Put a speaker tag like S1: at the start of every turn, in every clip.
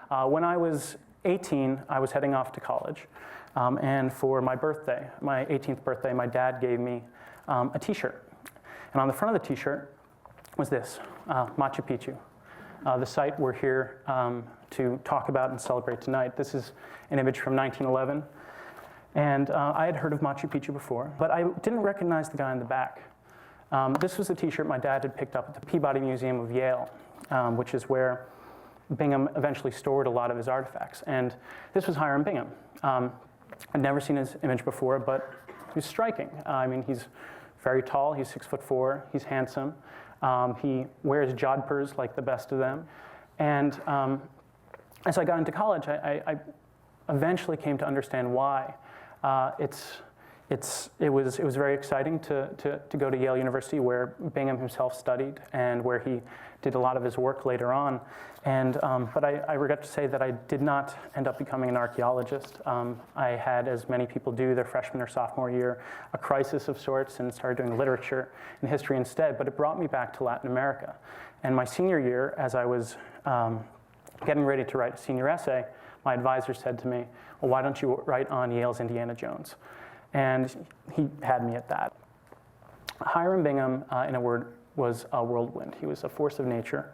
S1: When I was 18, I was heading off to college. And for my birthday, my 18th birthday, my dad gave me a t-shirt. And on the front of the t-shirt was this, Machu Picchu, the site we're here to talk about and celebrate tonight. This is an image from 1911. And I had heard of Machu Picchu before, but I didn't recognize the guy in the back. This was the t-shirt my dad had picked up at the Peabody Museum of Yale, which is where Bingham eventually stored a lot of his artifacts. And this was Hiram Bingham. I'd never seen his image before, but he's striking. I mean, he's very tall, he's 6'4", he's handsome. He wears jodhpurs like the best of them. And as I got into college, I eventually came to understand why. It was very exciting to go to Yale University, where Bingham himself studied and where he did a lot of his work later on. And but I regret to say that I did not end up becoming an archeologist. I had, as many people do their freshman or sophomore year, a crisis of sorts and started doing literature and history instead. But it brought me back to Latin America. And my senior year, as I was getting ready to write a senior essay, my advisor said to me, well, why don't you write on Yale's Indiana Jones? And he had me at that. Hiram Bingham, in a word, was a whirlwind. He was a force of nature.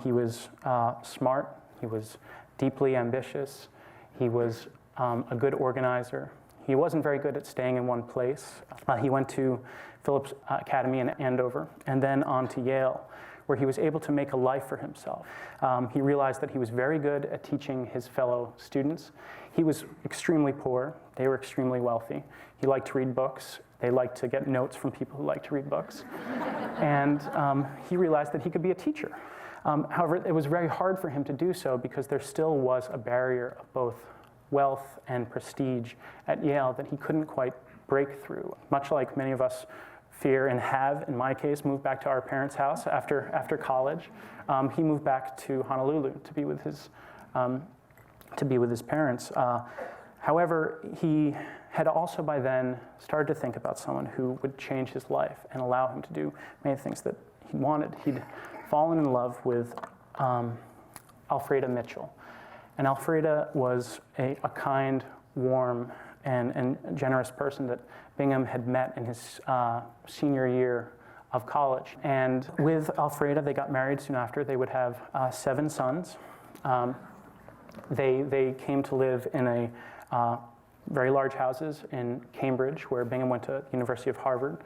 S1: He was smart. He was deeply ambitious. He was a good organizer. He wasn't very good at staying in one place. He went to Phillips Academy in Andover and then on to Yale, where he was able to make a life for himself. He realized that he was very good at teaching his fellow students. He was extremely poor. They were extremely wealthy. He liked to read books. They liked to get notes from people who liked to read books. And he realized that he could be a teacher. However, it was very hard for him to do so because there still was a barrier of both wealth and prestige at Yale that he couldn't quite break through. Much like many of us fear and have, in my case, moved back to our parents' house after college. He moved back to Honolulu to be with his parents. However, he had also by then started to think about someone who would change his life and allow him to do many things that he wanted. He'd fallen in love with Alfreda Mitchell. And Alfreda was a kind, warm, and generous person that Bingham had met in his senior year of college. And with Alfreda, they got married soon after. They would have 7 sons. They came to live in a very large houses in Cambridge, where Bingham went to the University of Harvard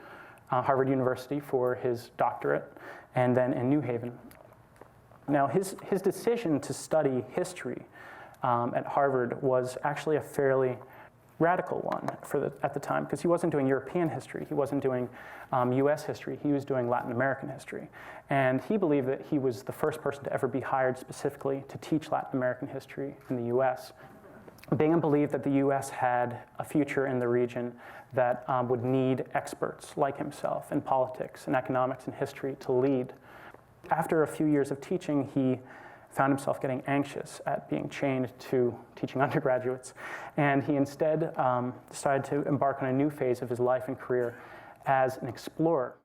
S1: University for his doctorate, and then in New Haven. Now, his decision to study history at Harvard was actually a fairly radical one at the time, because he wasn't doing European history, he wasn't doing US history, he was doing Latin American history. And he believed that he was the first person to ever be hired specifically to teach Latin American history in the US. Bingham believed that the US had a future in the region that would need experts like himself in politics and economics and history to lead. After a few years of teaching, he found himself getting anxious at being chained to teaching undergraduates, and he instead decided to embark on a new phase of his life and career as an explorer.